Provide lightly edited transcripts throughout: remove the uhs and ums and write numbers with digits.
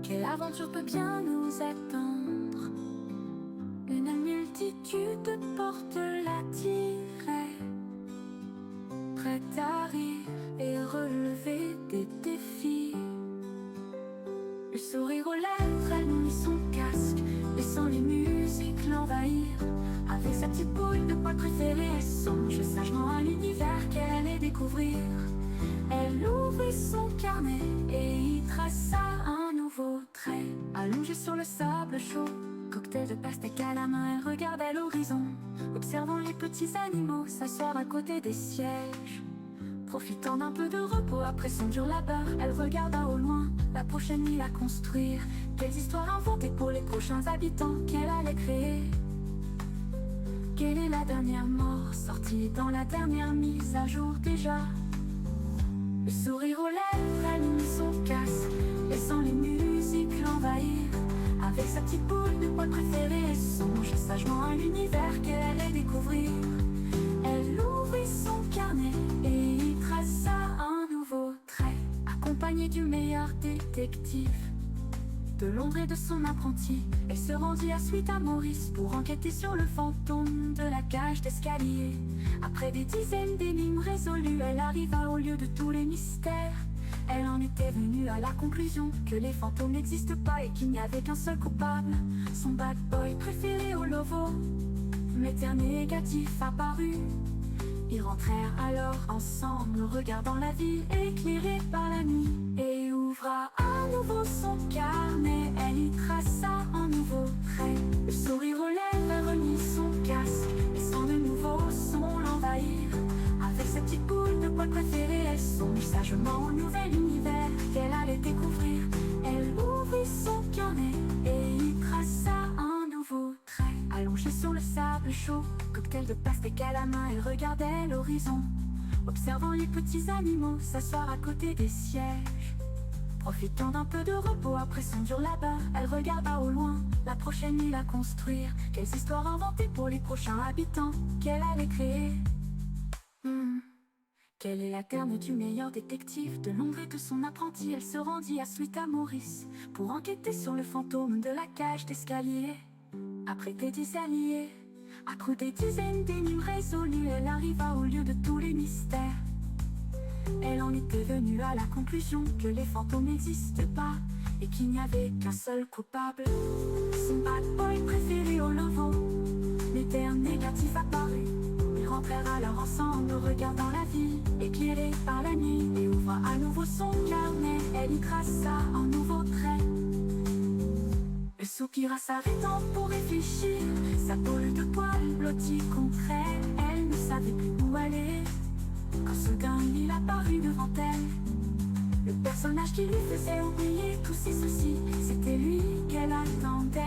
Quelle aventure peut bien nous attendre? Une multitude de portes l'attiraient, prête à rire et relever des défis. Le sourire aux lèvres, elle mit son casque, laissant les musiques l'envahir. Avec sa petite boule de poil préférée, elle songe sagement à l'univers qu'elle allait découvrir. Elle ouvrit son carnet et y traça un nouveau trait. Allongée sur le sable chaud, cocktail de pastèque à la main, elle regardait l'horizon, observant les petits animaux s'asseoir à côté des sièges. Profitant d'un peu de repos après son dur labeur, elle regarda au loin la prochaine île à construire. Quelles histoires inventées pour les prochains habitants qu'elle allait créer. Quelle est la dernière mort sortie dans la dernière mise à jour déjà? Le sourire aux lèvres, elle mit son casque, laissant les musiques l'envahir. Avec sa petite boule de poil préférée, elle songe sagement à l'univers qu'elle allait découvrir. Elle ouvrit son carnet et y traça un nouveau trait. Accompagnée du meilleur détective, de l'ombre et de son apprenti, elle se rendit à Suite-à-Maurice pour enquêter sur le fantôme de la cage d'escalier. Après des dizaines d'énigmes résolues, elle arriva au lieu de tous les mystères. Elle en était venue à la conclusion que les fantômes n'existent pas et qu'il n'y avait qu'un seul coupable, son bad boy préféré au Lovo. Mais un négatif apparut. Ils rentrèrent alors ensemble, regardant la ville éclairée par la nuit. Et ouvra à nouveau son carnet, elle y traça un nouveau trait. Le sourire aux lèvres, elle remit son casque, laissant de nouveaux sons l'envahir. Avec sa petite boule de poil préférée, elle songe sagement au nouvel univers qu'elle allait découvrir. Elle ouvrit son carnet et y traça un nouveau trait. Allongée sur le sable chaud, cocktail de pastèque à la main, elle regardait l'horizon, observant les petits animaux s'asseoir à côté des sièges. Profitant d'un peu de repos après son dur labeur, elle regarda au loin la prochaine île à construire. Quelles histoires inventées pour les prochains habitants qu'elle allait créer. Quelle est la terne du meilleur détective? De l'ombre et de son apprenti, elle se rendit à Suite-à-Maurice pour enquêter sur le fantôme de la cage d'escalier. Après des dizaines, accrue des dizaines d'énigmes résolues, elle arriva au lieu de tous les mystères. Elle en était venue à la conclusion que les fantômes n'existent pas et qu'il n'y avait qu'un seul coupable, son bad boy préféré au Lovo. L'éternel négatif apparut. Ils rentrèrent alors ensemble, regardant la ville éclairée par la nuit. Et ouvra à nouveau son carnet, elle y traça un nouveau trait. Elle soupira s'arrêtant pour réfléchir, sa boule de poil blottie contre elle. Elle ne savait plus où aller, quand soudain il apparut devant elle. Le personnage qui lui faisait oublier tous ses soucis, c'était lui qu'elle attendait.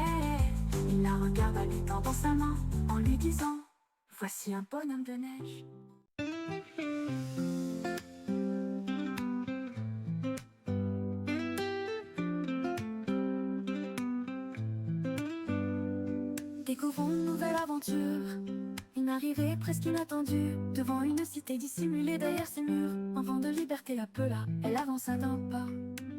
Il la regarda lui tendant sa main, en lui disant: voici un bonhomme de neige. Découvrons une nouvelle aventure, une arrivée presque inattendue. Devant une cité dissimulée derrière ses murs, un vent de liberté l'appela, elle avança d'un pas.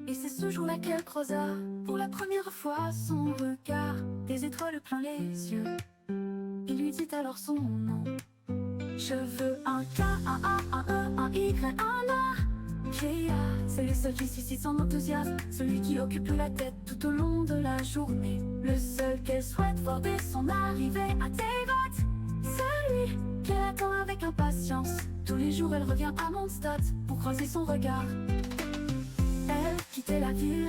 Et c'est ce jour-là qu'elle croisa pour la première fois son regard, des étoiles plein les yeux. Il lui dit alors son nom: je veux un K, un A, un E, un Y, un A. Kia, c'est le seul qui suscite son enthousiasme, celui qui occupe la tête tout au long de la journée. Le seul qu'elle souhaite voir dès son arrivée à Teyvat, celui qu'elle attend avec impatience. Tous les jours elle revient à Mondstadt pour croiser son regard. Elle quittait la ville,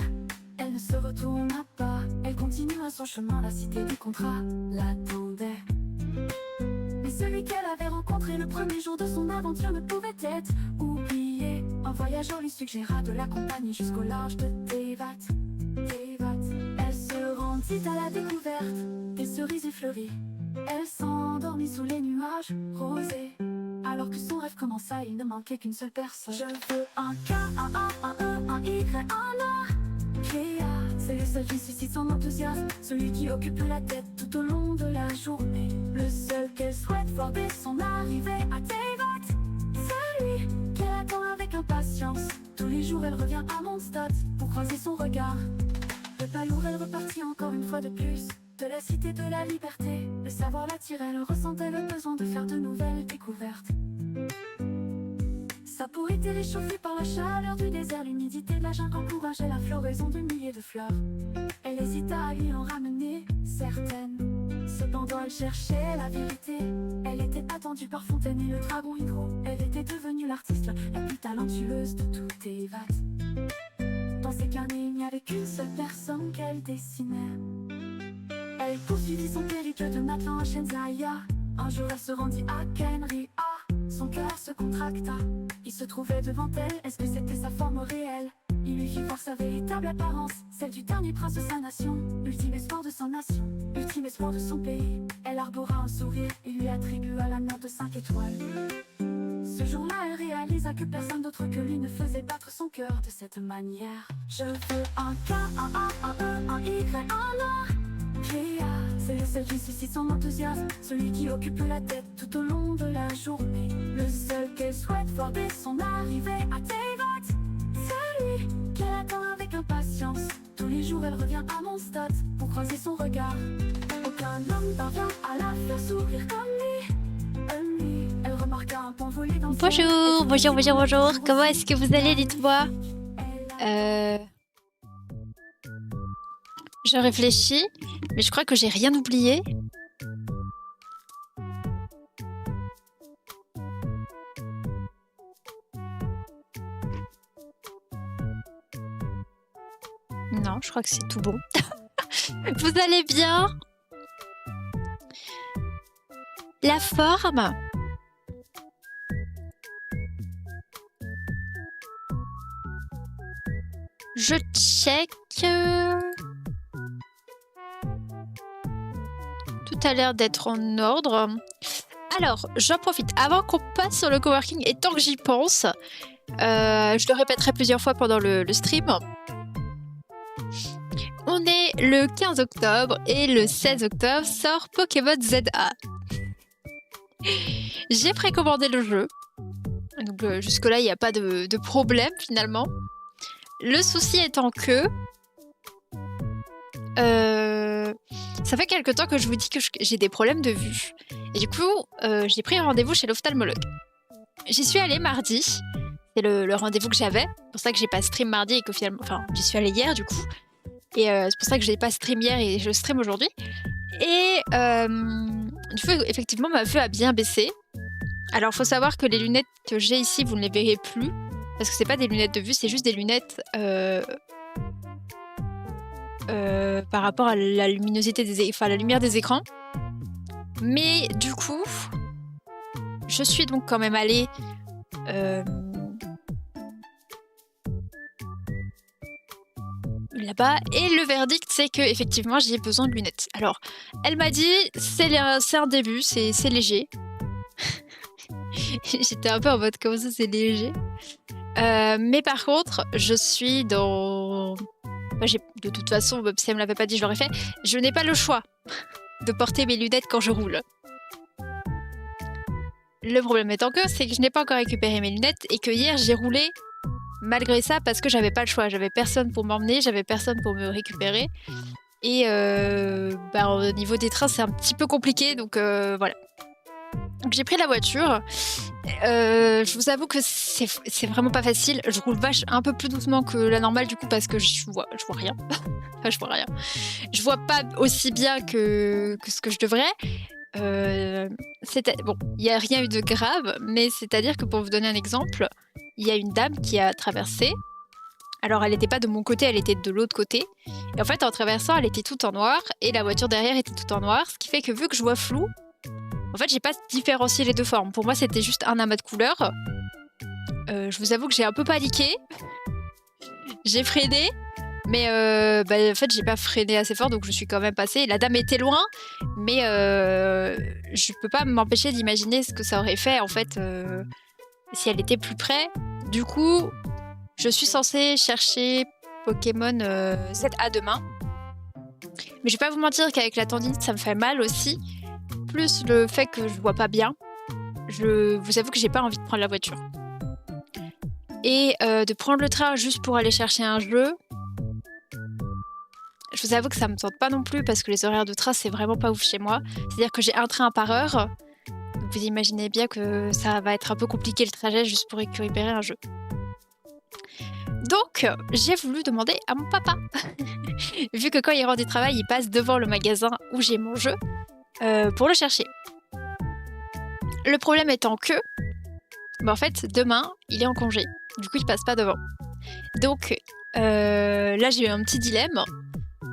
elle ne se retourna pas. Elle continua son chemin, la cité du contrat l'attendait. Mais celui qu'elle avait rencontré le premier jour de son aventure ne pouvait être oublié. Un voyageur lui suggéra de l'accompagner jusqu'au large de Teyvat. Elle se rendit à la découverte des cerisiers fleuris. Elle s'endormit sous les nuages rosés. Alors que son rêve commença, il ne manquait qu'une seule personne. Je veux un K, un A, un E, un Y, un A. Kia, c'est le seul qui suscite son enthousiasme, celui qui occupe la tête tout au long de la journée. Le seul qu'elle souhaite voir dès son arrivée à Teyvat, celui qu'elle attend avec impatience. Tous les jours elle revient à Mondstadt pour croiser son regard. Le fois de plus de la cité de la liberté. Le savoir l'attirait, elle ressentait le besoin de faire de nouvelles découvertes. Sa peau était réchauffée par la chaleur du désert. L'humidité de la jungle encourageait la floraison de milliers de fleurs. Elle hésita à lui en ramener certaines. Cependant elle cherchait la vérité. Elle était attendue par Fontaine et le dragon Hydro. Elle était devenue l'artiste la plus talentueuse de toutes les vagues. Dans ses carnets il n'y avait qu'une seule personne qu'elle dessinait. Elle poursuivit son périple de Natlan à Shenzaya. Un jour elle se rendit à Kenria. Son cœur se contracta. Il se trouvait devant elle. Est-ce que c'était sa forme réelle? Il lui fit voir sa véritable apparence, celle du dernier prince de sa nation. Ultime espoir de son nation, ultime espoir de son pays. Elle arbora un sourire et lui attribua la note de 5 étoiles. Ce jour-là elle réalisa que personne d'autre que lui ne faisait battre son cœur de cette manière. Je veux un K, un A, un E, un Y, un A. C'est le seul qui suscite son enthousiasme, celui qui occupe la tête tout au long de la journée. Le seul qu'elle souhaite voir dès son arrivée à Teyvat. Celui qu'elle attend avec impatience. Tous les jours elle revient à Mondstadt pour croiser son regard. Aucun homme parvient à la faire sourire comme lui. Elle remarqua un pan volé dans le ciel. Bonjour. Comment est-ce que vous allez, dites-moi? Je réfléchis, mais je crois que j'ai rien oublié. Non, je crois que c'est tout bon. Vous allez bien? La forme? Je check. Tout a l'air d'être en ordre. Alors, j'en profite. Avant qu'on passe sur le coworking, et tant que j'y pense, je le répéterai plusieurs fois pendant le stream. On est le 15 octobre et le 16 octobre sort Pokémon ZA. J'ai précommandé le jeu. Donc jusque-là, il n'y a pas de problème finalement. Le souci étant que... ça fait quelque temps que je vous dis que j'ai des problèmes de vue. Et du coup, j'ai pris un rendez-vous chez l'ophtalmologue. J'y suis allée mardi. C'est le rendez-vous que j'avais. C'est pour ça que j'ai pas stream mardi et que finalement... Enfin, j'y suis allée hier du coup. Et c'est pour ça que j'ai pas stream hier et je stream aujourd'hui. Et du coup, effectivement, ma vue a bien baissé. Alors, faut savoir que les lunettes que j'ai ici, vous ne les verrez plus. Parce que c'est pas des lunettes de vue, c'est juste des lunettes... par rapport à la luminosité enfin la lumière des écrans. Mais du coup, je suis donc quand même allée là-bas et le verdict c'est que effectivement j'ai besoin de lunettes. Alors, elle m'a dit c'est un début, c'est léger. J'étais un peu en mode comme ça c'est léger. Mais par contre, je suis dans... de toute façon, si elle me l'avait pas dit, je l'aurais fait. Je n'ai pas le choix de porter mes lunettes quand je roule. Le problème étant que c'est que je n'ai pas encore récupéré mes lunettes et que hier j'ai roulé malgré ça parce que j'avais pas le choix. J'avais personne pour m'emmener, j'avais personne pour me récupérer. Et au niveau des trains, c'est un petit peu compliqué, donc voilà. Donc j'ai pris la voiture. Je vous avoue que c'est vraiment pas facile. Je roule un peu plus doucement que la normale du coup parce que je vois rien. Enfin, je vois rien. Je vois pas aussi bien que ce que je devrais. Bon, il n'y a rien eu de grave, mais c'est-à-dire que pour vous donner un exemple, il y a une dame qui a traversé. Alors elle n'était pas de mon côté, elle était de l'autre côté. Et en fait, en traversant, elle était toute en noir et la voiture derrière était toute en noir, ce qui fait que vu que je vois flou, en fait, j'ai pas différencié les deux formes. Pour moi, c'était juste un amas de couleurs. Je vous avoue que j'ai un peu paniqué. J'ai freiné. Mais en fait, j'ai pas freiné assez fort, donc je suis quand même passée. La dame était loin, mais je peux pas m'empêcher d'imaginer ce que ça aurait fait, en fait, si elle était plus près. Du coup, je suis censée chercher Pokémon ZA demain. Mais je vais pas vous mentir qu'avec la tendinite, ça me fait mal aussi. Plus le fait que je vois pas bien, je vous avoue que j'ai pas envie de prendre la voiture. Et de prendre le train juste pour aller chercher un jeu, Je vous avoue que ça me tente pas non plus parce que les horaires de train, c'est vraiment pas ouf chez moi. C'est-à-dire que j'ai un train par heure. Donc vous imaginez bien que ça va être un peu compliqué le trajet juste pour récupérer un jeu. Donc, j'ai voulu demander à mon papa. Vu que quand il rentre du travail, il passe devant le magasin où j'ai mon jeu pour le chercher. Le problème étant que, en fait, demain, il est en congé. Du coup, il passe pas devant. Donc, là, j'ai eu un petit dilemme.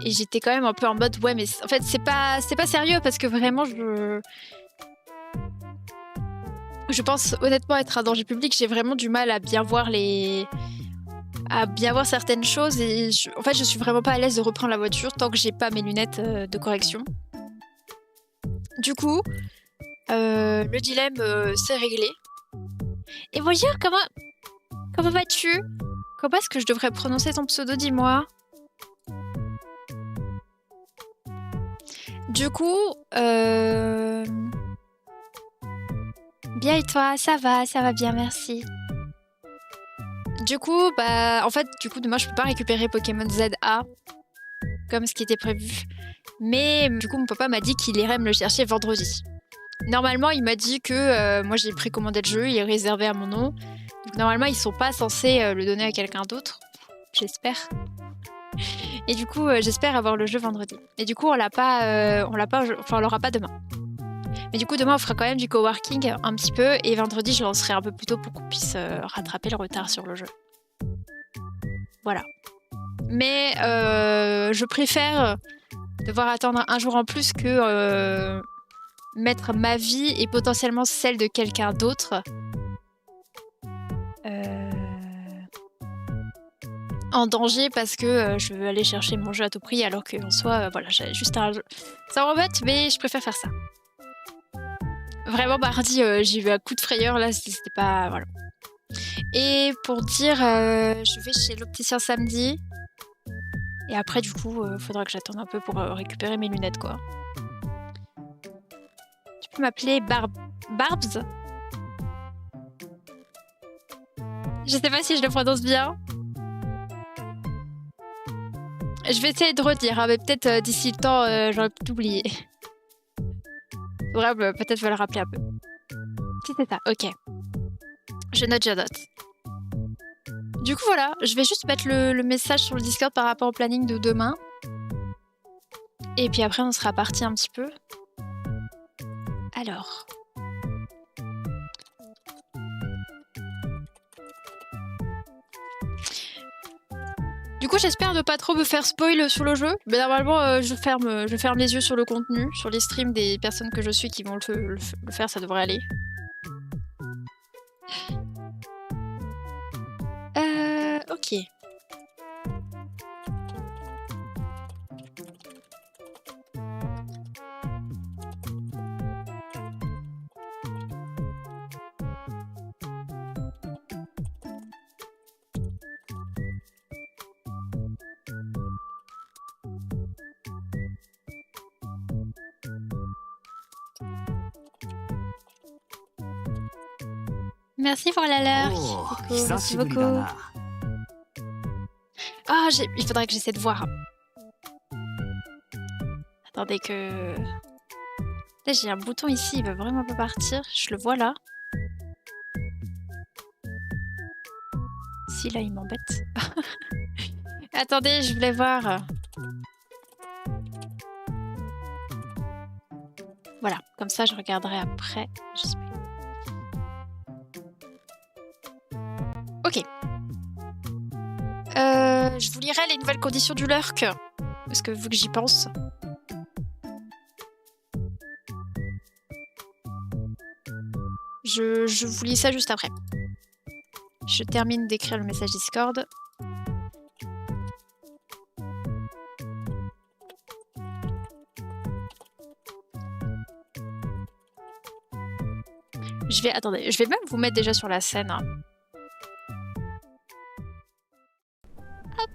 Et j'étais quand même un peu en mode, ouais, mais en fait, c'est pas sérieux parce que vraiment, je pense honnêtement être un danger public. J'ai vraiment du mal à bien voir certaines choses. Et en fait, je suis vraiment pas à l'aise de reprendre la voiture tant que j'ai pas mes lunettes de correction. Du coup, le dilemme s'est réglé. Et bonjour, comment vas-tu? Comment est-ce que je devrais prononcer ton pseudo, dis-moi? Du coup, bien et toi? Ça va bien, merci. Du coup, en fait, demain, je peux pas récupérer Pokémon ZA comme ce qui était prévu. Mais du coup, mon papa m'a dit qu'il irait me le chercher vendredi. Normalement, il m'a dit que moi, j'ai précommandé le jeu, il est réservé à mon nom. Donc, normalement, ils sont pas censés le donner à quelqu'un d'autre. J'espère. Et du coup, j'espère avoir le jeu vendredi. Et du coup, on l'aura pas demain. Mais du coup, demain, on fera quand même du coworking un petit peu. Et vendredi, je lancerai un peu plus tôt pour qu'on puisse rattraper le retard sur le jeu. Voilà. Mais je préfère devoir attendre un jour en plus que mettre ma vie et potentiellement celle de quelqu'un d'autre en danger parce que je veux aller chercher mon jeu à tout prix alors qu'en soi, voilà, j'ai juste un jeu. Ça m'embête, mais je préfère faire ça. Vraiment, mardi, j'ai eu un coup de frayeur, là, c'était pas... Voilà. Et pour dire, je vais chez l'opticien samedi. Et après, du coup, faudra que j'attende un peu pour récupérer mes lunettes, quoi. Tu peux m'appeler Barbs? Je sais pas si je le prononce bien. Je vais essayer de redire, hein, mais peut-être d'ici le temps, j'aurais peut-être oublié. Faudra peut-être me le rappeler un peu. Si c'est ça, ok. Je note. Du coup, voilà, je vais juste mettre le message sur le Discord par rapport au planning de demain. Et puis après, on sera parti un petit peu. Alors... Du coup, j'espère ne pas trop me faire spoil sur le jeu. Mais normalement, je ferme les yeux sur le contenu, sur les streams des personnes que je suis qui vont le faire, ça devrait aller. Ok. Merci pour l'alerte. Merci beaucoup. Ah, il faudrait que j'essaie de voir. Attendez que... Là, j'ai un bouton ici, il va vraiment pas partir. Je le vois là. Si, là, il m'embête. Attendez, je voulais voir. Voilà, comme ça, je regarderai après. J'espère. Ok. Je vous lirai les nouvelles conditions du lurk. Parce que vu que j'y pense. Je vous lis ça juste après. Je termine d'écrire le message Discord. Attendez, je vais même vous mettre déjà sur la scène. Hein. Hop.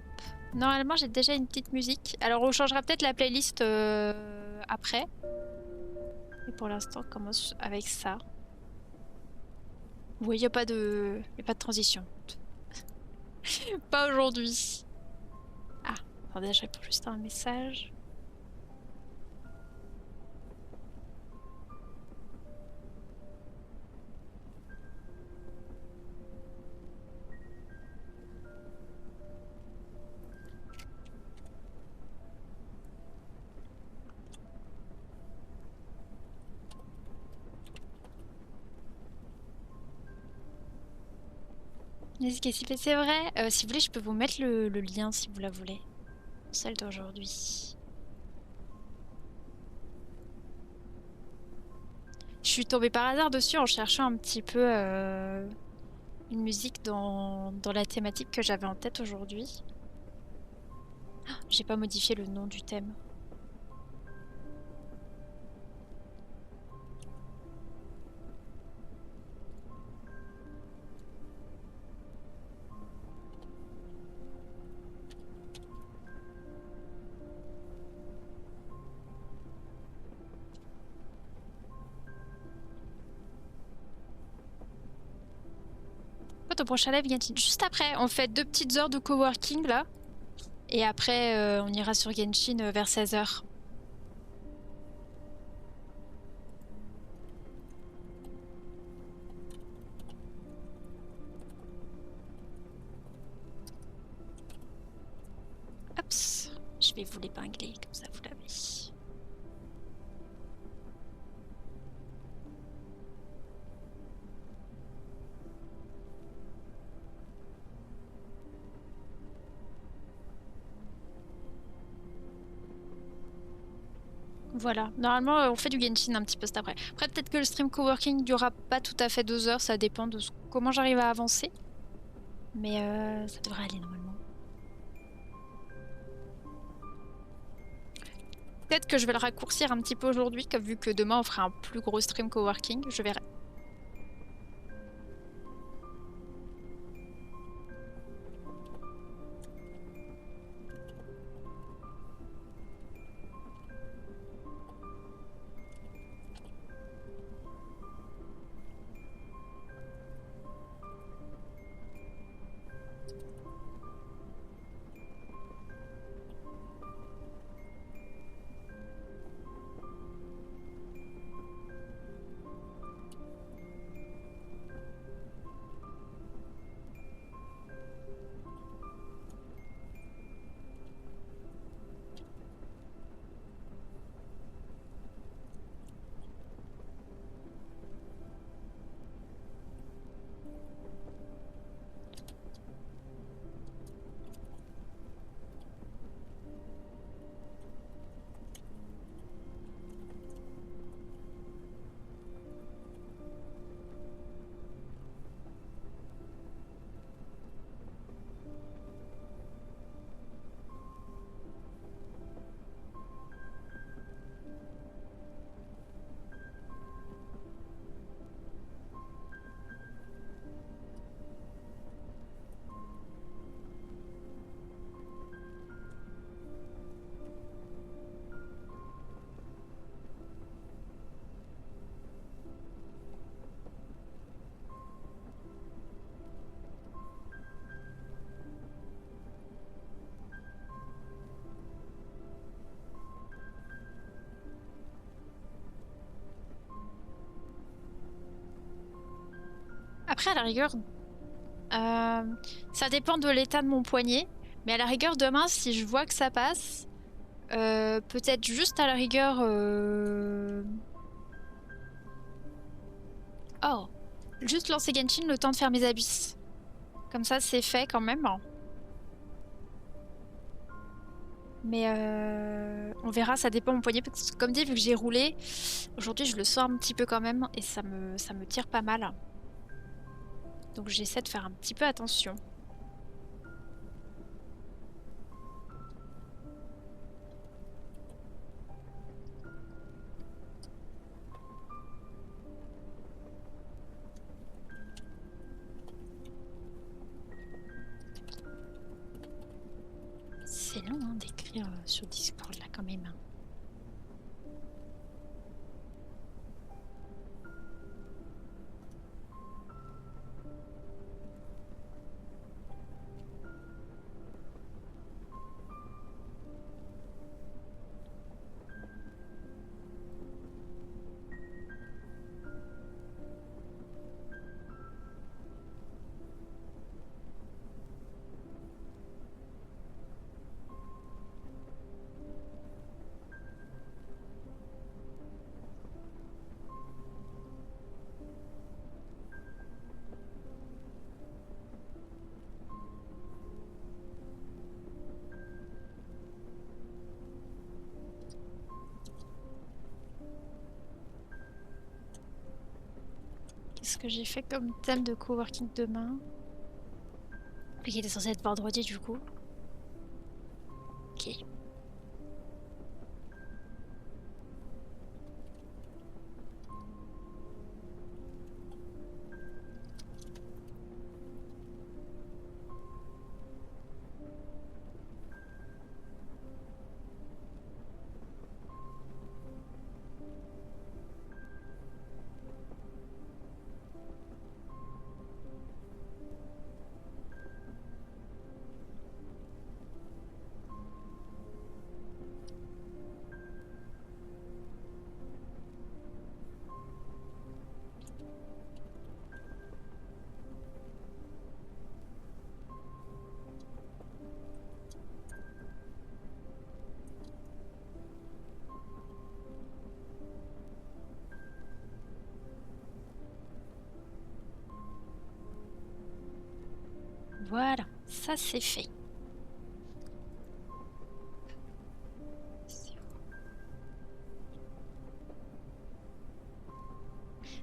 Normalement, j'ai déjà une petite musique. Alors, on changera peut-être la playlist après. Et pour l'instant, on commence avec ça. Oui, il n'y a pas de transition. Pas aujourd'hui. Ah, Attendez, je réponds juste à un message. C'est vrai. Si vous voulez, je peux vous mettre le lien si vous la voulez. Celle d'aujourd'hui. Je suis tombée par hasard dessus en cherchant un petit peu une musique dans la thématique que j'avais en tête aujourd'hui. Ah, j'ai pas modifié le nom du thème. Ton prochain live, Genshin. Juste après, on fait 2 petites heures de coworking là. Et après, on ira sur Genshin vers 16h. Hop, je vais vous l'épingler comme ça vous l'avez. Voilà, normalement on fait du Genshin un petit peu cet après. Après peut-être que le stream coworking durera pas tout à fait 2 heures, ça dépend de comment j'arrive à avancer. Mais ça devrait aller normalement. Peut-être que je vais le raccourcir un petit peu aujourd'hui, comme vu que demain on fera un plus gros stream coworking, je verrai. Après à la rigueur, ça dépend de l'état de mon poignet. Mais à la rigueur demain, si je vois que ça passe, peut-être juste à la rigueur... Oh, juste lancer Genshin le temps de faire mes abysses. Comme ça c'est fait quand même. Mais on verra, ça dépend de mon poignet. Parce que comme dit, vu que j'ai roulé, aujourd'hui je le sens un petit peu quand même et ça me tire pas mal. Donc j'essaie de faire un petit peu attention. C'est long hein, d'écrire sur Discord là quand même. Qu'est-ce que j'ai fait comme thème de coworking demain? Et qui était censé être vendredi du coup. Ok. Voilà, ça c'est fait.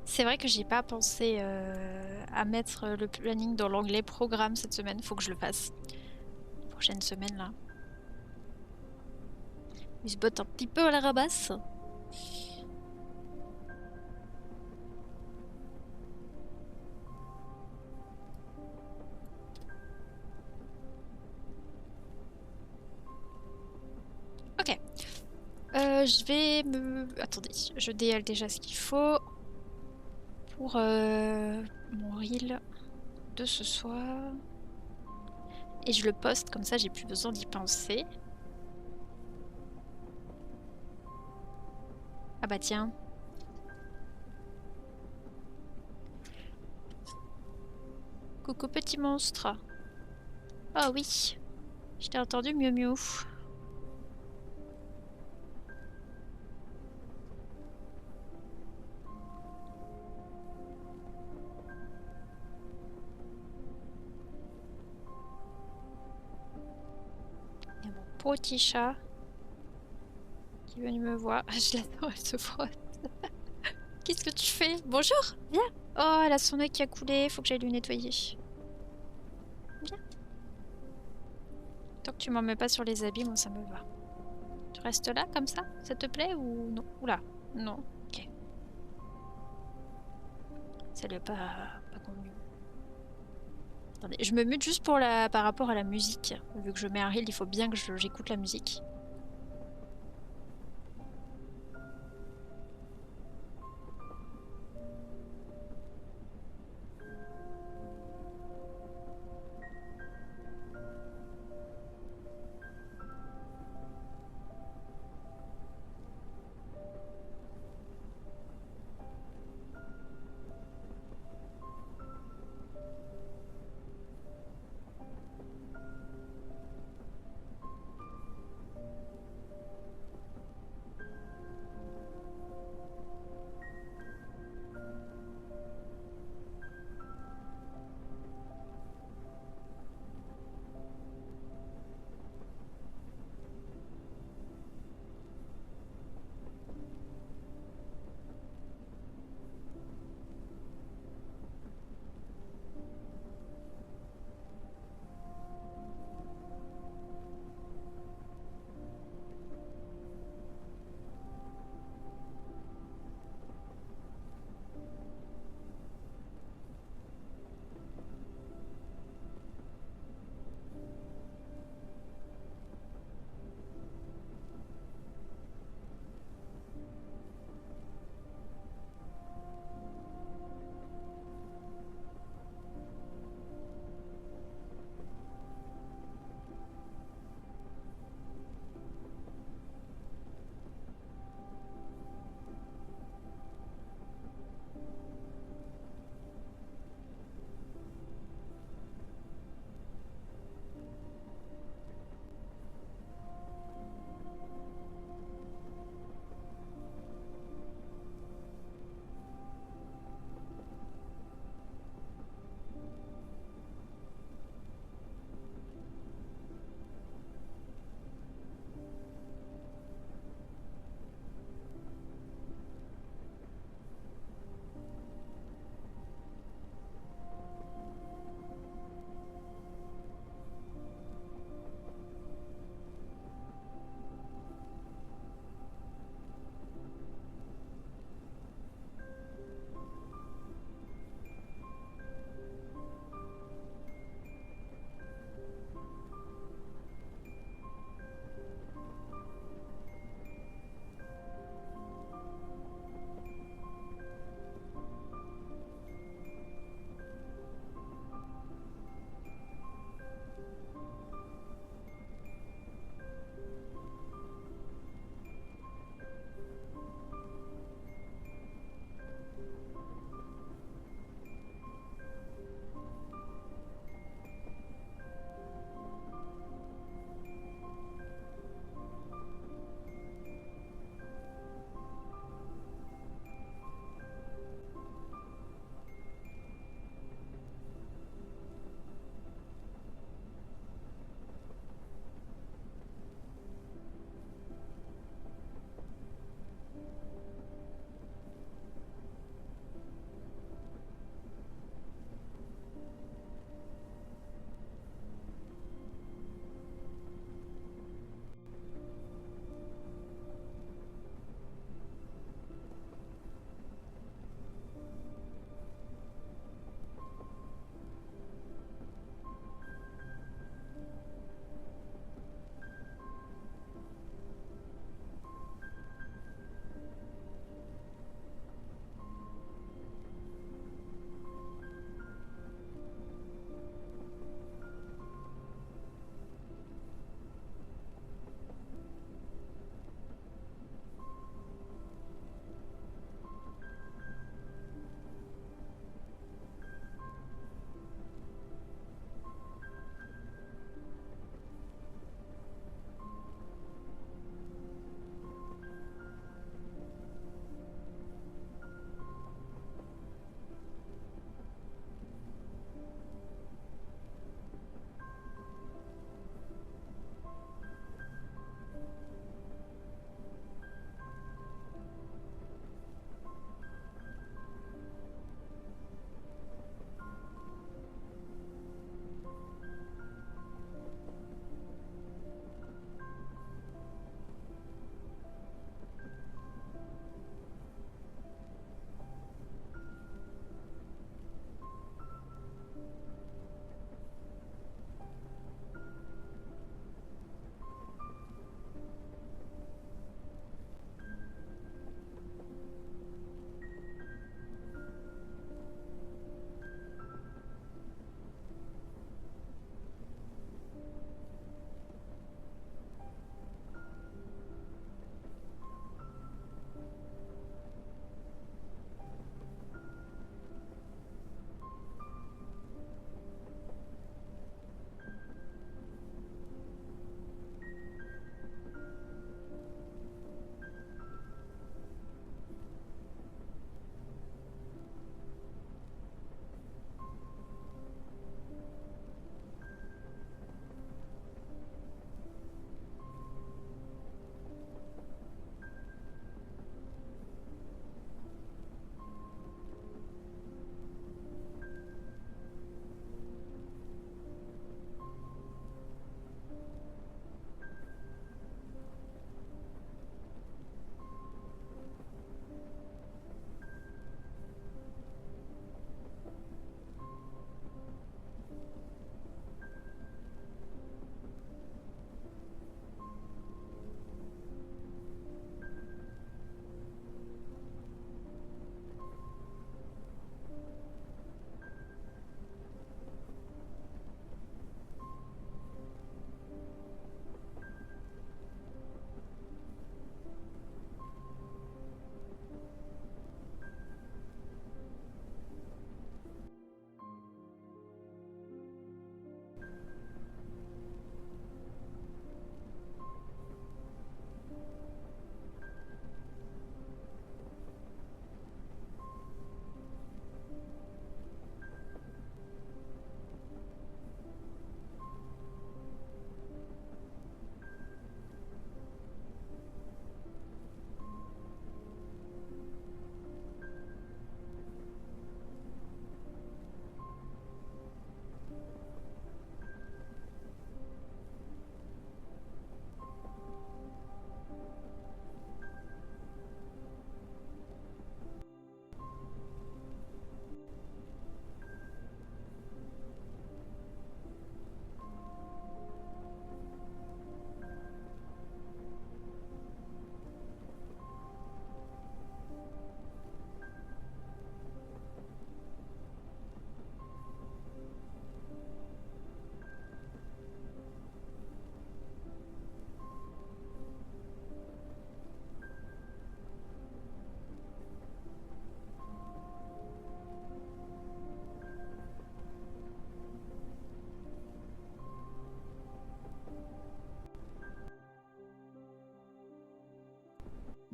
C'est vrai que j'ai pas pensé à mettre le planning dans l'onglet programme cette semaine. Faut que je le fasse. Prochaine semaine là. Il se botte un petit peu à la rabasse. Ok. Je vais me... Attendez, je DL déjà ce qu'il faut pour mon reel de ce soir. Et je le poste, comme ça j'ai plus besoin d'y penser. Ah bah tiens. Coucou petit monstre. Oh oui, je t'ai entendu miou miou. Il y a mon petit chat qui est venu me voir. Je l'adore, elle se frotte. Qu'est-ce que tu fais? Bonjour, viens. Oh, elle a son œil qui a coulé, faut que j'aille lui nettoyer. Viens. Tant que tu m'en mets pas sur les habits, moi ça me va. Tu restes là comme ça te plaît ou non? Oula, non, ok. Ça lui a pas convenu. Attendez, je me mute juste par rapport à la musique. Vu que je mets un reel, il faut bien que j'écoute la musique.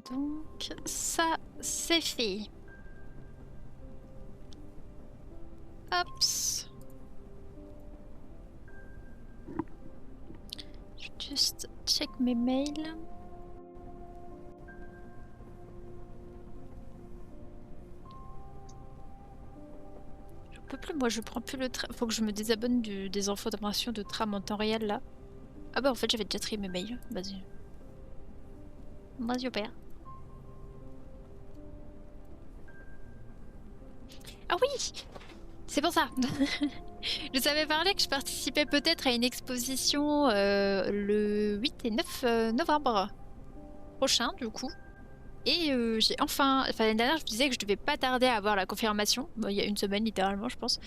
Donc ça c'est fait. Hop. Je vais juste check mes mails. Je peux plus, moi je prends plus le tram. Faut que je me désabonne des informations de tram en temps réel là. Ah bah en fait j'avais déjà trié mes mails. Vas-y. Vas-y au père. Ah oui! C'est pour ça. Je savais parler que je participais peut-être à une exposition le 8 et 9 novembre prochain du coup. Et j'ai enfin l'année dernière je me disais que je devais pas tarder à avoir la confirmation. Bon, il y a une semaine littéralement je pense.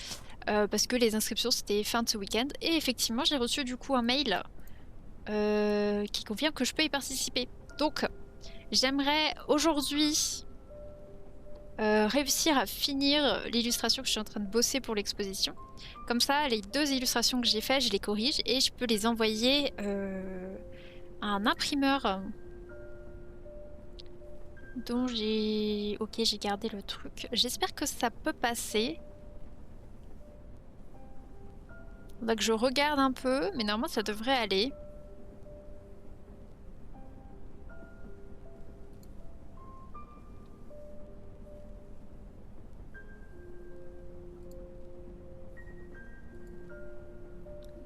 Parce que les inscriptions c'était fin de ce week-end. Et effectivement j'ai reçu du coup un mail qui confirme que je peux y participer. Donc j'aimerais aujourd'hui réussir à finir l'illustration que je suis en train de bosser pour l'exposition. Comme ça, les 2 illustrations que j'ai faites, je les corrige et je peux les envoyer à un imprimeur dont j'ai... Ok, j'ai gardé le truc. J'espère que ça peut passer. Faudra que je regarde un peu, mais normalement ça devrait aller.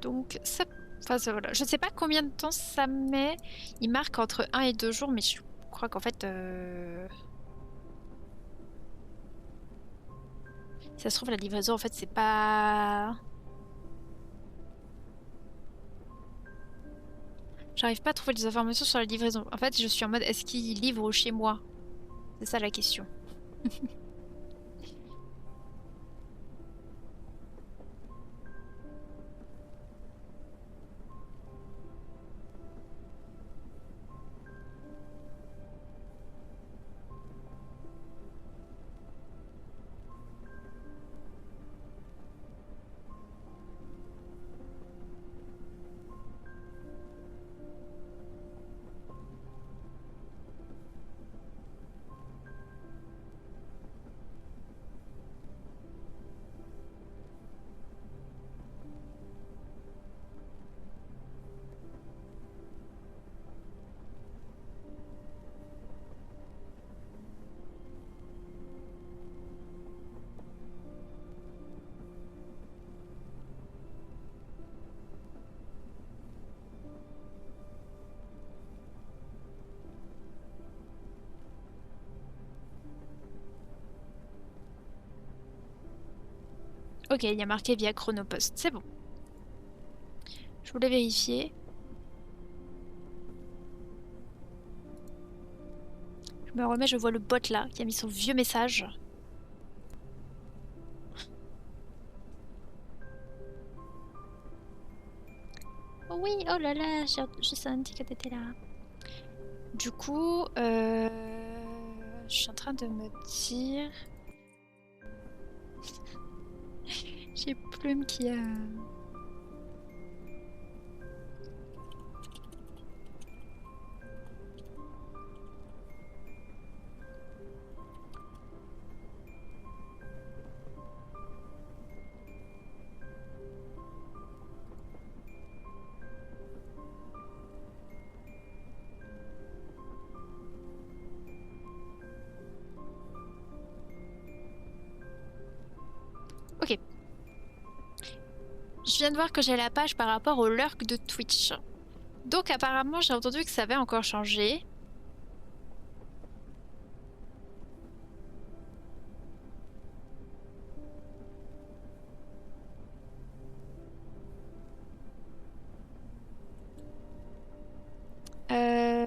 Donc ça... Enfin, ça, voilà. Je sais pas combien de temps ça met. Il marque entre 1 et 2 jours, mais je crois qu'en fait... Si ça se trouve, la livraison, en fait, c'est pas... J'arrive pas à trouver des informations sur la livraison. En fait, je suis en mode, est-ce qu'ils livrent chez moi? C'est ça la question. Ok, il y a marqué via Chronopost. C'est bon. Je voulais vérifier. Je me remets, je vois le bot là, qui a mis son vieux message. Oh oui, oh là là, j'ai senti que t'étais là. Du coup, je suis en train de me dire... J'ai Plume qui a... Ok. Je viens de voir que j'ai la page par rapport au lurk de Twitch. Donc apparemment, j'ai entendu que ça avait encore changé. Euh...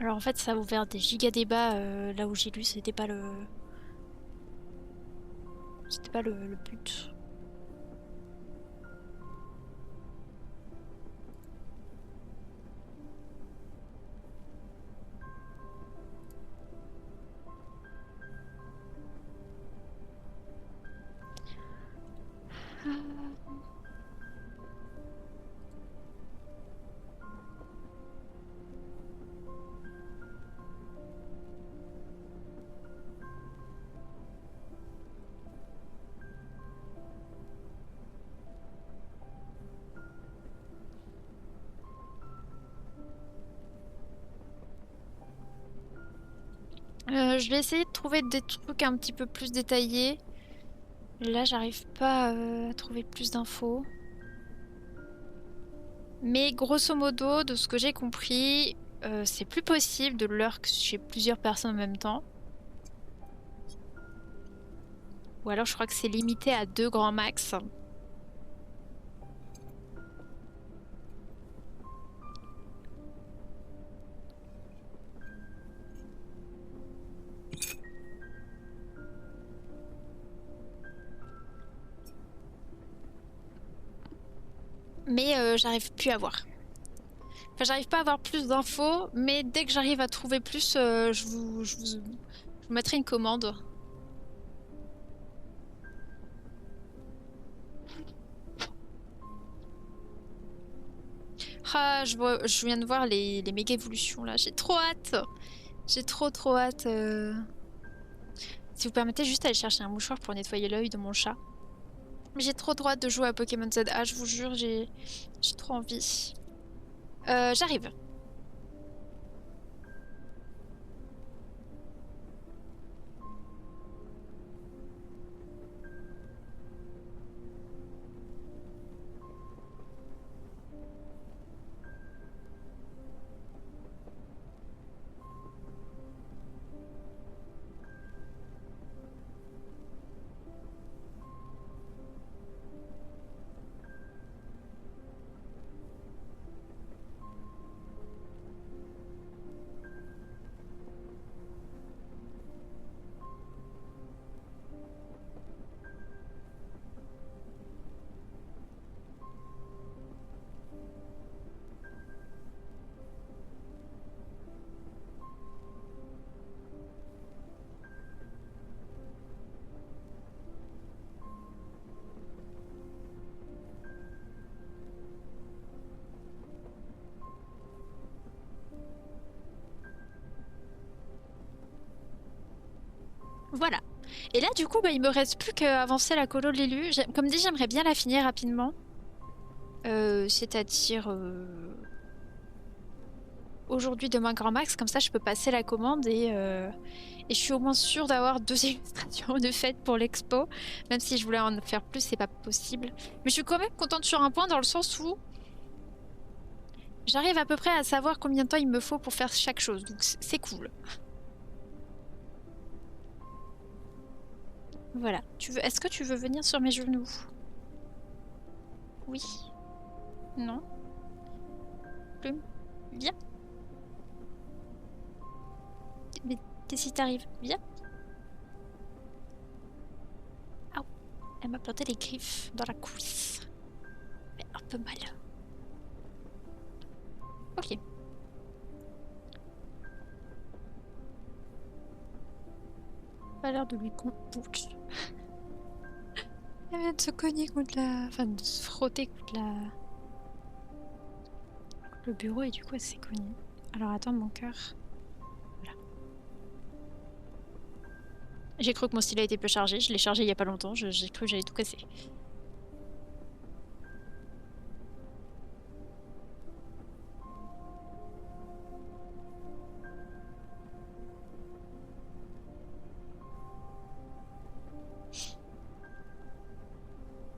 Alors en fait, ça a ouvert des giga débats là où j'ai lu, c'était pas le but. Je vais essayer de trouver des trucs un petit peu plus détaillés. Là, j'arrive pas à trouver plus d'infos. Mais grosso modo, de ce que j'ai compris, c'est plus possible de lurk chez plusieurs personnes en même temps. Ou alors je crois que c'est limité à 2 grands max. Mais j'arrive plus à voir. Enfin, j'arrive pas à avoir plus d'infos, mais dès que j'arrive à trouver plus, je vous mettrai une commande. Ah, je viens de voir les méga évolutions là, j'ai trop hâte. J'ai trop hâte. Si vous permettez, juste aller chercher un mouchoir pour nettoyer l'œil de mon chat. Mais j'ai trop hâte de jouer à Pokémon ZA, je vous jure, j'ai trop envie. J'arrive. Voilà. Et là, du coup, bah, il me reste plus qu'à avancer la colo de l'élu. Comme dit, j'aimerais bien la finir rapidement. C'est-à-dire aujourd'hui, demain, grand max. Comme ça, je peux passer la commande et je suis au moins sûre d'avoir 2 illustrations de fête pour l'expo. Même si je voulais en faire plus, c'est pas possible. Mais je suis quand même contente sur un point dans le sens où j'arrive à peu près à savoir combien de temps il me faut pour faire chaque chose. Donc c'est cool. Voilà. Est-ce que tu veux venir sur mes genoux? Oui. Non. Plume. Viens. Mais qu'est-ce qui t'arrive? Viens. Aouh. Elle m'a planté les griffes dans la cuisse. Mais un peu mal. Ok. Pas l'air de lui compouche. Elle vient de se cogner contre la... Enfin, de se frotter contre la... le bureau et du coup elle s'est cognée. Alors attends, mon cœur. Voilà. J'ai cru que mon stylet était peu chargé. Je l'ai chargé il y a pas longtemps. J'ai cru que j'allais tout casser.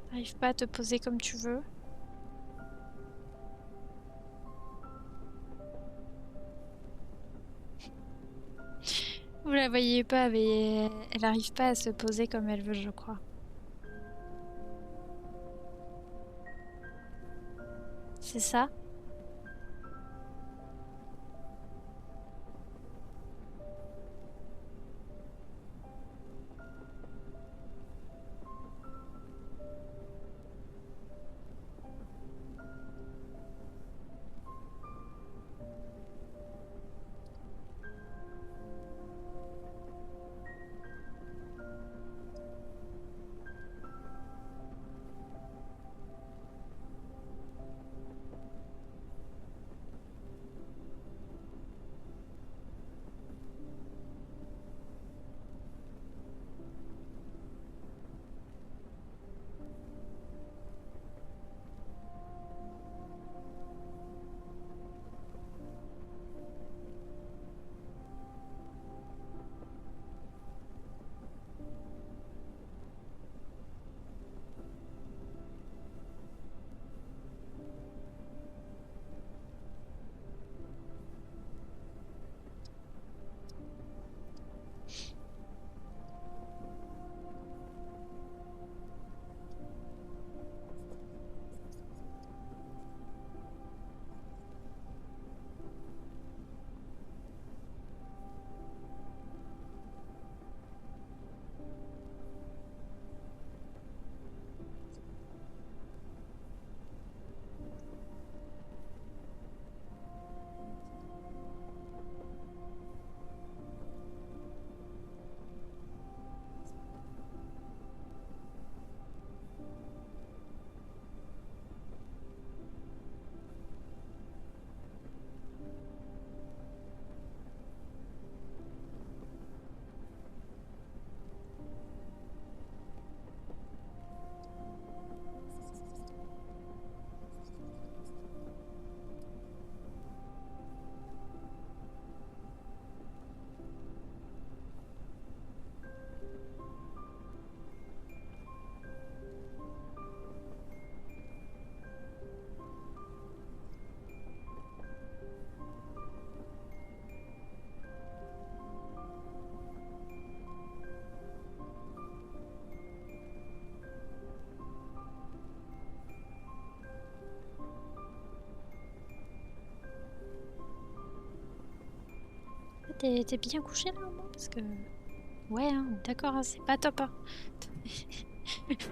T'arrives pas à te poser comme tu veux? Vous la voyez pas, mais elle arrive pas à se poser comme elle veut, je crois. C'est ça? T'es bien couché là au moins? Parce que... Ouais, hein, d'accord, hein, c'est pas top. Hein.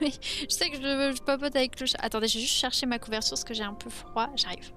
Mais je sais que je papote avec le chat. Attendez, je vais juste chercher ma couverture parce que j'ai un peu froid. J'arrive.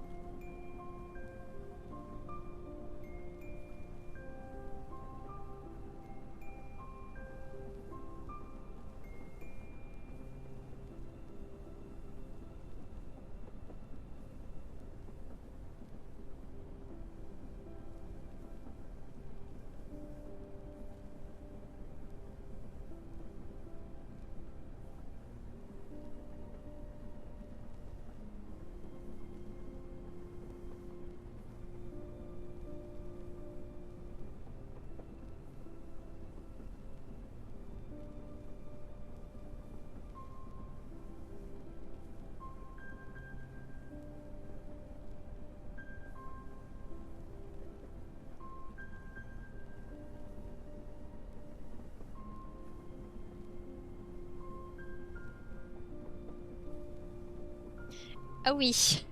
Ah oui.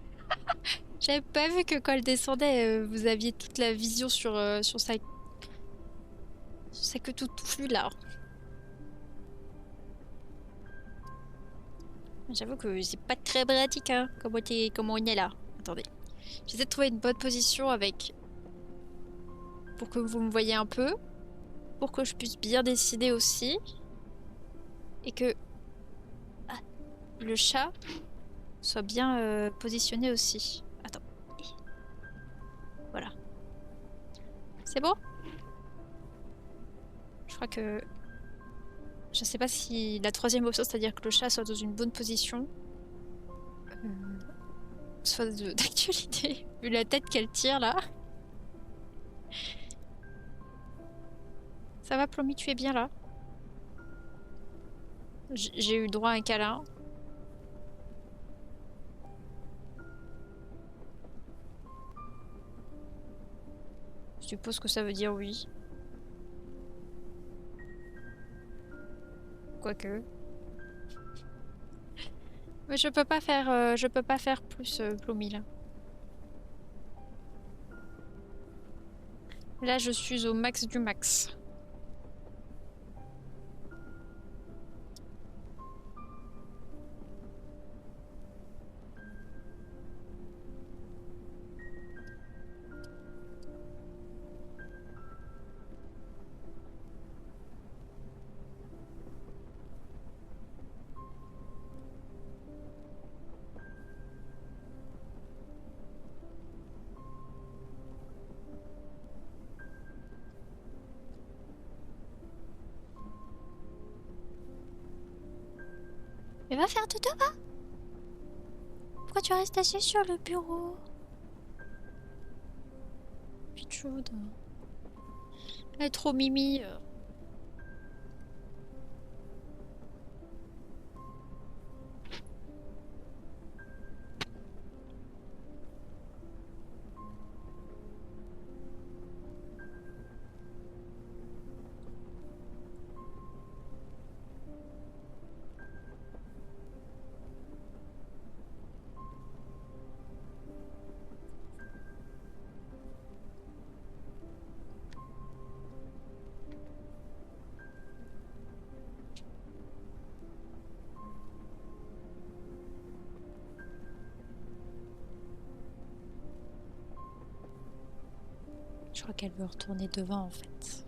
J'avais pas vu que quand elle descendait, vous aviez toute la vision sur sa queue toute touffue là. J'avoue que c'est pas très pratique, hein, comment on est là. Attendez. J'essaie de trouver une bonne position avec... Pour que vous me voyez un peu. Pour que je puisse bien dessiner aussi. Et que... Ah, le chat soit bien positionné aussi. Attends. Voilà. C'est bon? Je crois que... Je sais pas si la troisième option, c'est-à-dire que le chat soit dans une bonne position, soit d'actualité, vu la tête qu'elle tire là. Ça va, Plomi, tu es bien là? J'ai eu droit à un câlin. Je suppose que ça veut dire oui. Quoique. Mais je peux pas faire plus Plomi là. Là, je suis au max du max. Mais va faire dodo, va! Pourquoi tu restes assis sur le bureau? Petite chaude. Elle est trop mimi. Je crois qu'elle veut retourner devant en fait.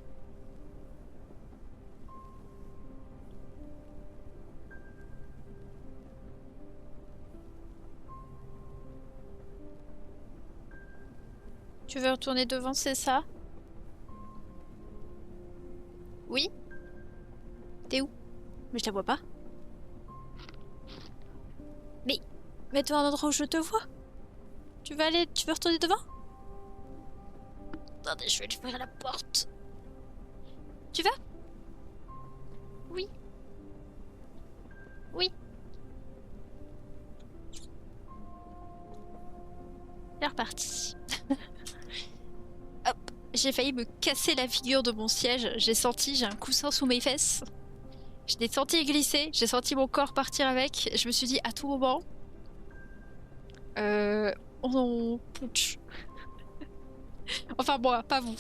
Tu veux retourner devant, c'est ça? Oui? T'es où? Mais je la vois pas. Mais mets-toi à un endroit où je te vois. Tu veux retourner devant? Attendez, je vais lui ouvrir la porte. Tu vas? Oui. Oui. C'est reparti. Hop. J'ai failli me casser la figure de mon siège. J'ai un coussin sous mes fesses. Je l'ai senti glisser. J'ai senti mon corps partir avec. Je me suis dit à tout moment... on putsch. Enfin moi, pas vous.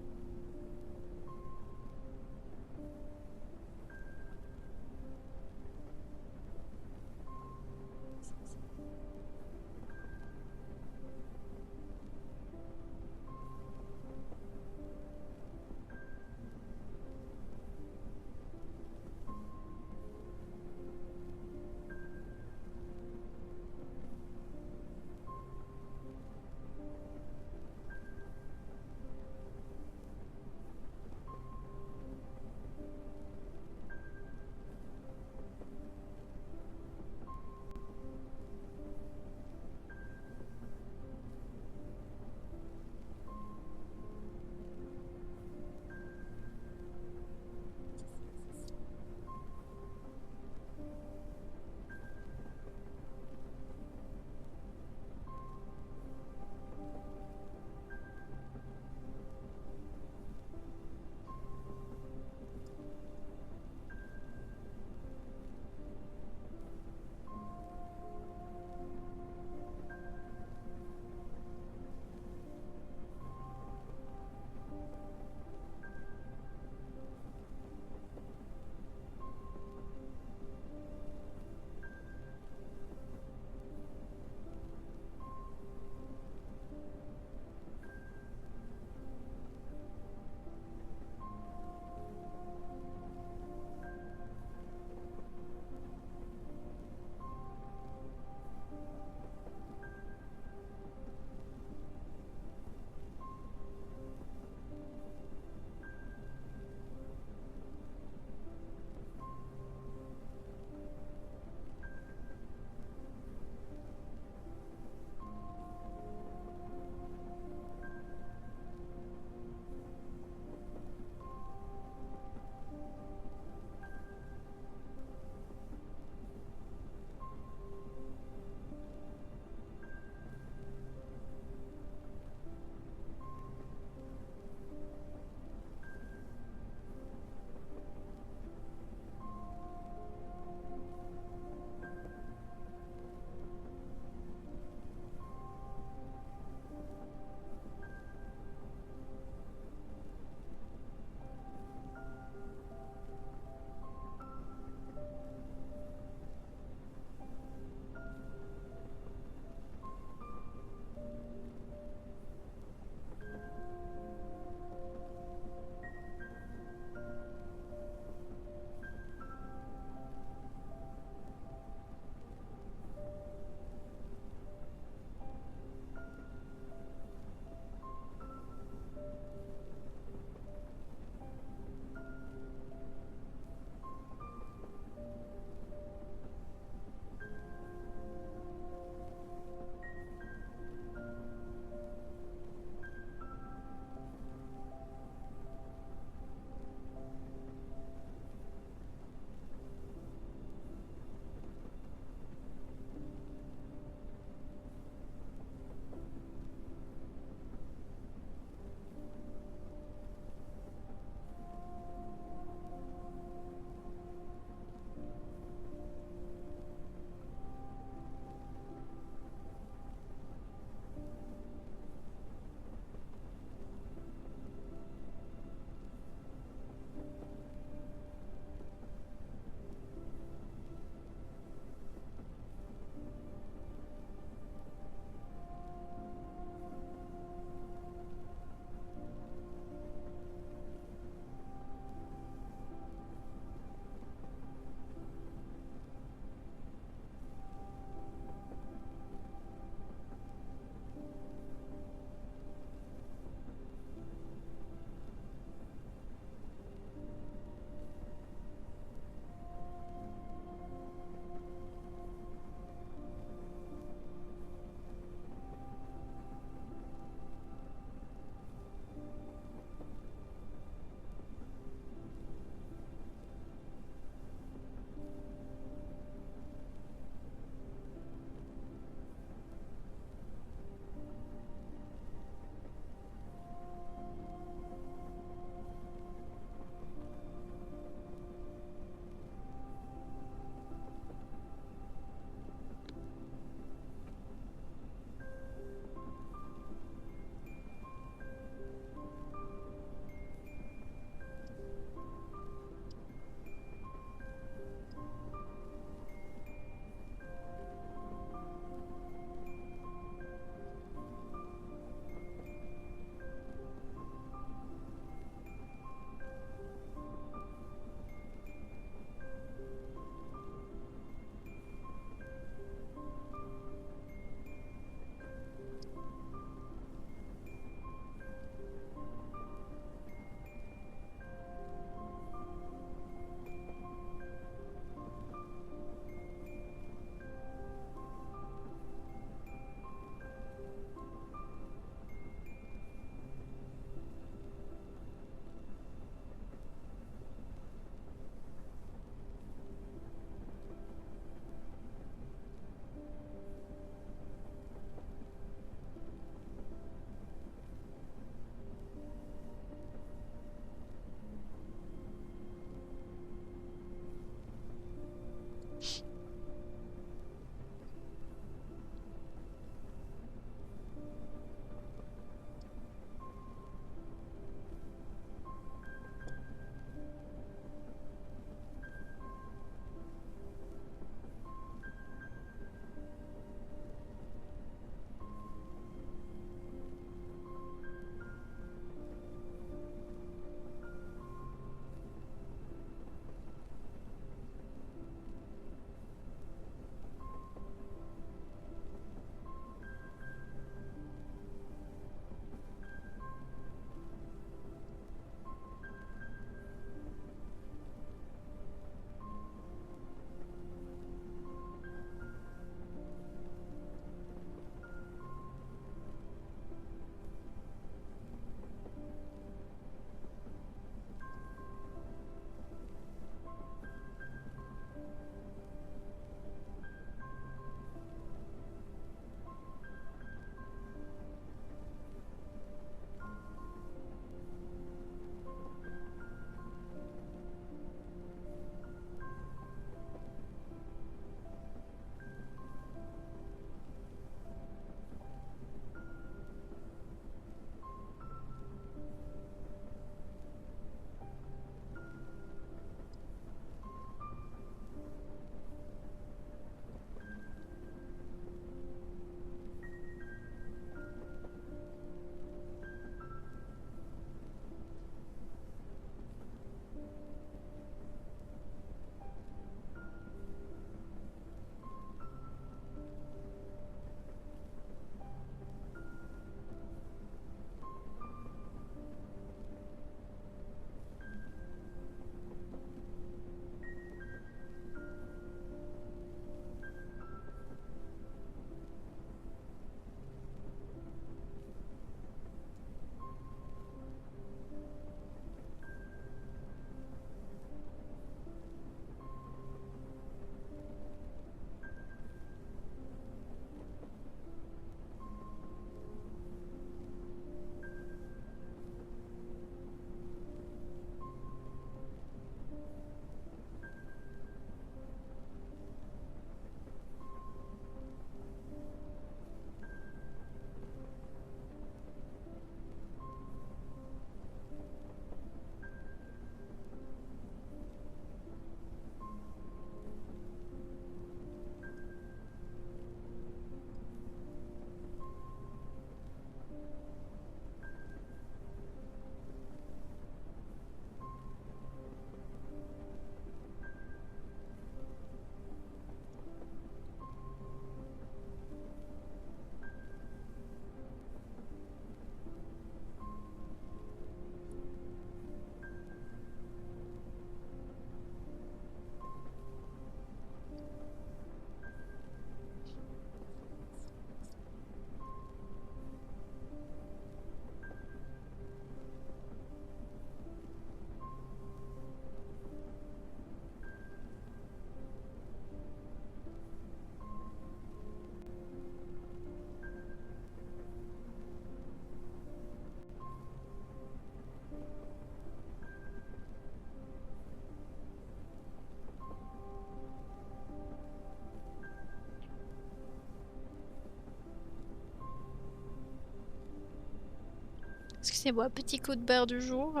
Excusez-moi, petit coup de barre du jour.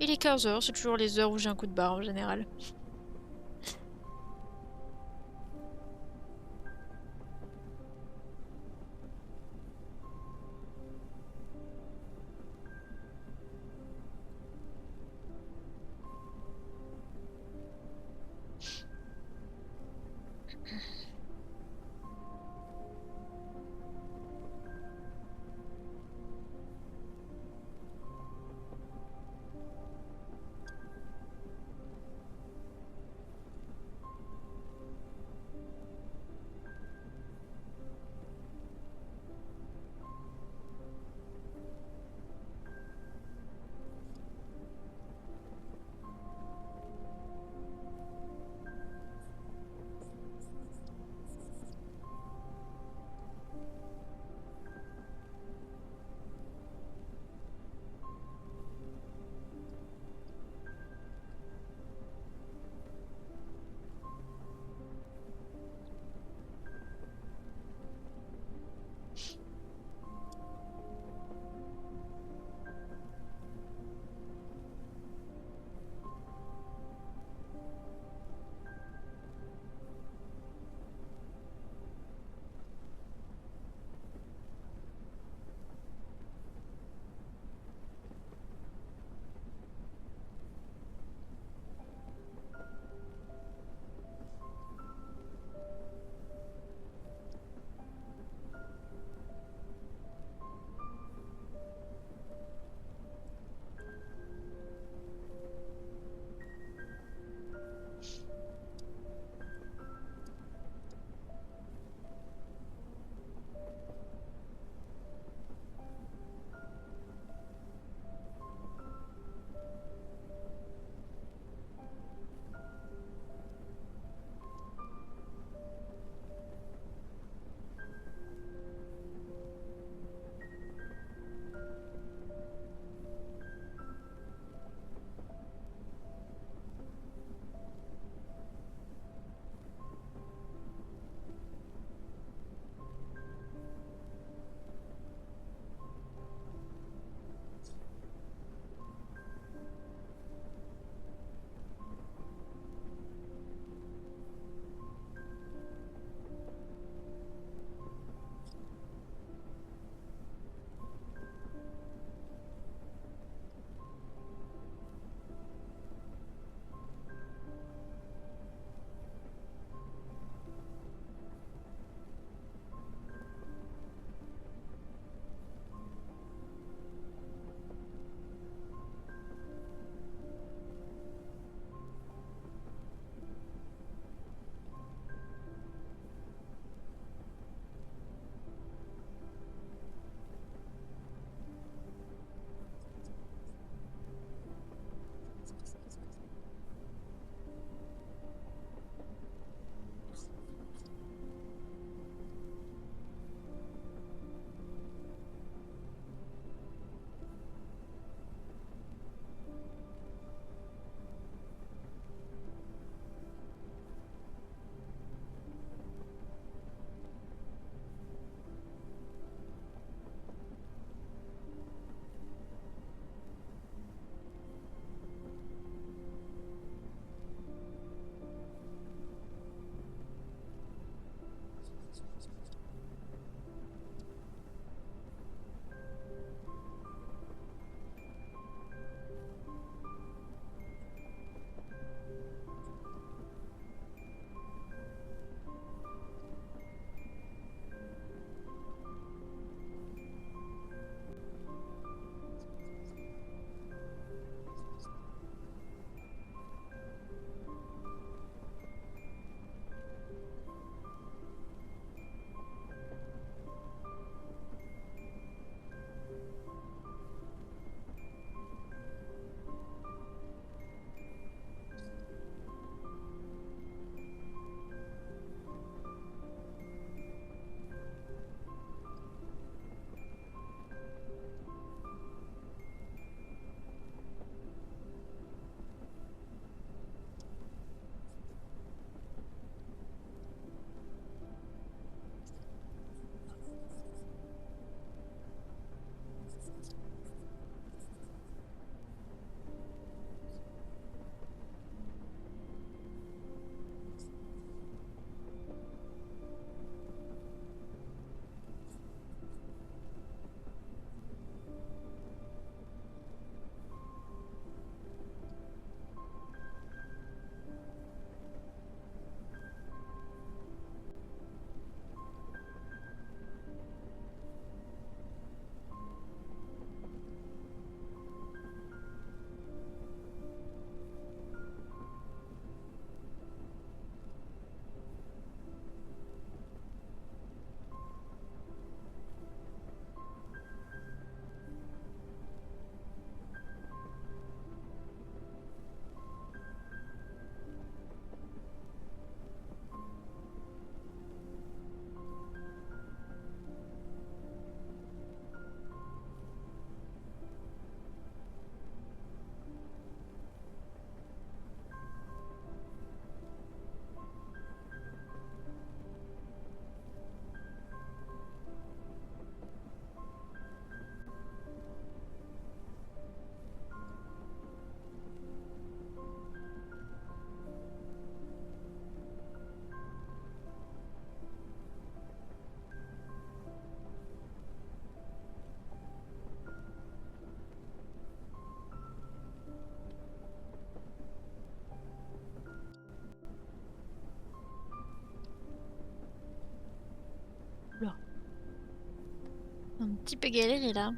Il est 15h, c'est toujours les heures où j'ai un coup de barre en général. Oula. Un petit peu galéré là.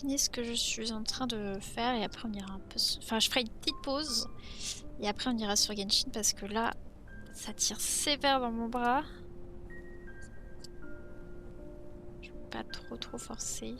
terminer ce que je suis en train de faire et après on ira un peu... Enfin, je ferai une petite pause et après on ira sur Genshin parce que là, ça tire sévère dans mon bras. Je peux pas trop forcer.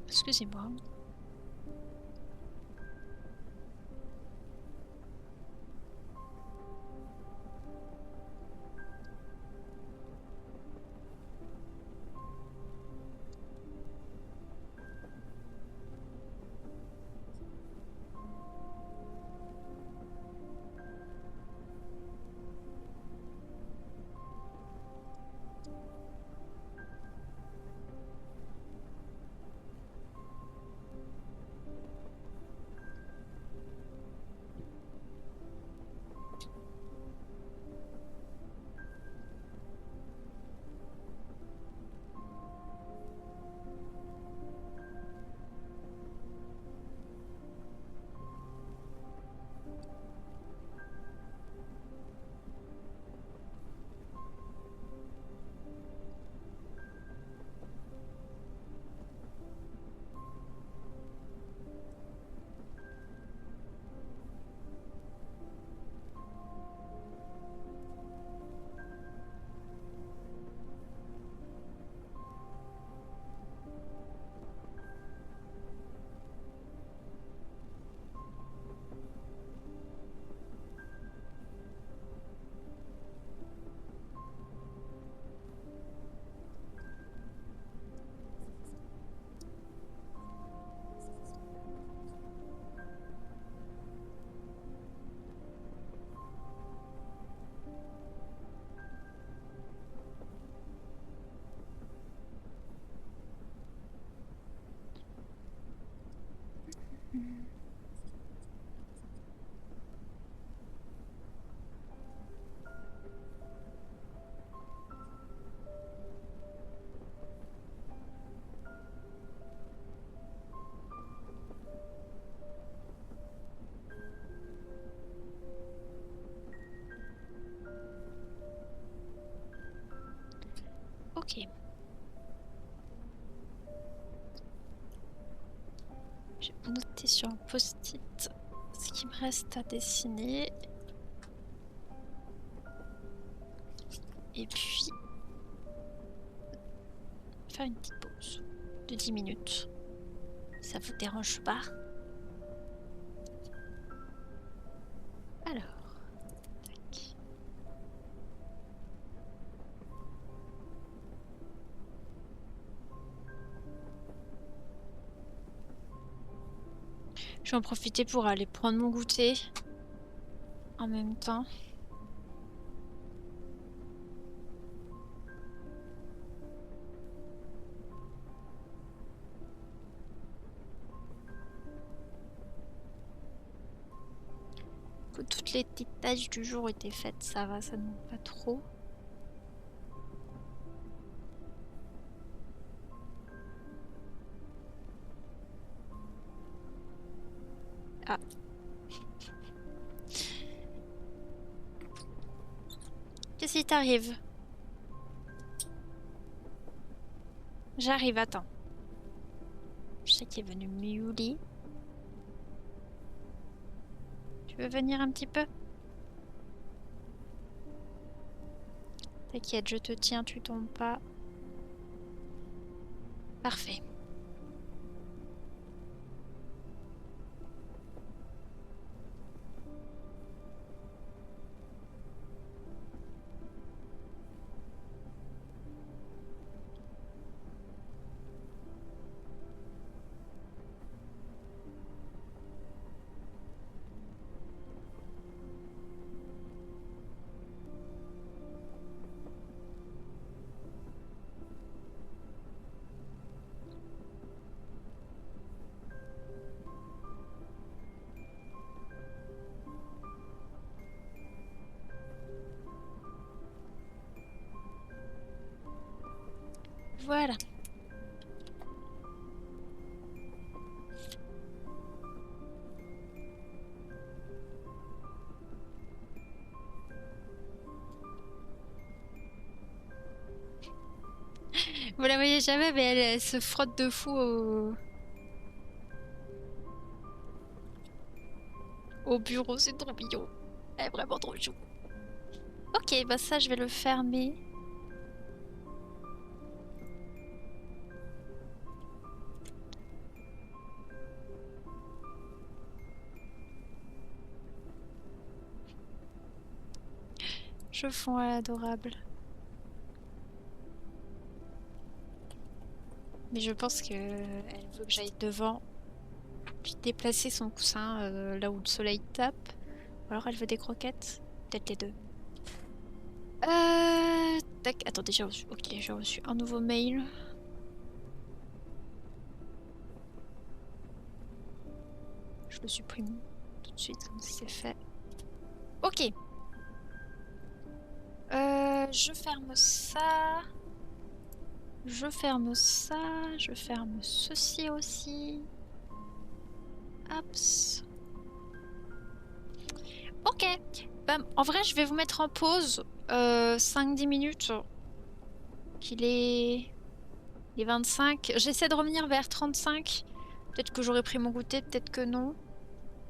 Excusez-moi. Ok. Je vais noter sur un post-it ce qui me reste à dessiner. Et puis faire une petite pause de 10 minutes. Ça vous dérange pas? Alors, tac. Je vais en profiter pour aller prendre mon goûter en même temps. Toutes les petites tâches du jour étaient faites, ça va, ça ne manque pas trop. Ah. Qu'est-ce qui t'arrive? J'arrive, attends. Je sais qu'il est venu miauler. Tu veux venir un petit peu? T'inquiète, je te tiens, tu tombes pas. Parfait. Voilà. Vous la voyez jamais, mais elle se frotte de fou au bureau, c'est trop mignon. Elle est vraiment trop chou. Ok, bah ça je vais le fermer. Je fonds adorable. Mais je pense que elle veut que j'aille devant. Puis déplacer son coussin là où le soleil tape. Ou alors elle veut des croquettes. Peut-être les deux. Tac, attendez, j'ai reçu. Ok, j'ai reçu un nouveau mail. Je le supprime tout de suite, comme c'est fait. Ok. Je ferme ça. Je ferme ça. Je ferme ceci aussi. Hops. Ok. Ben, en vrai, je vais vous mettre en pause 5-10 minutes. Qu'il est... Il est 25. J'essaie de revenir vers 35. Peut-être que j'aurais pris mon goûter, peut-être que non.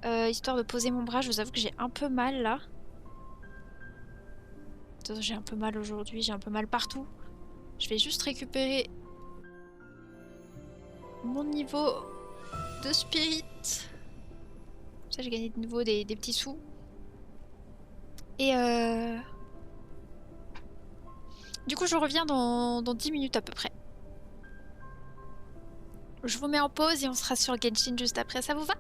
Histoire de poser mon bras. Je vous avoue que j'ai un peu mal là. J'ai un peu mal aujourd'hui. J'ai un peu mal partout. Je vais juste récupérer mon niveau de spirit. Ça, j'ai gagné de nouveau des petits sous. Et du coup, je reviens dans 10 minutes à peu près. Je vous mets en pause et on sera sur Genshin juste après. Ça vous va?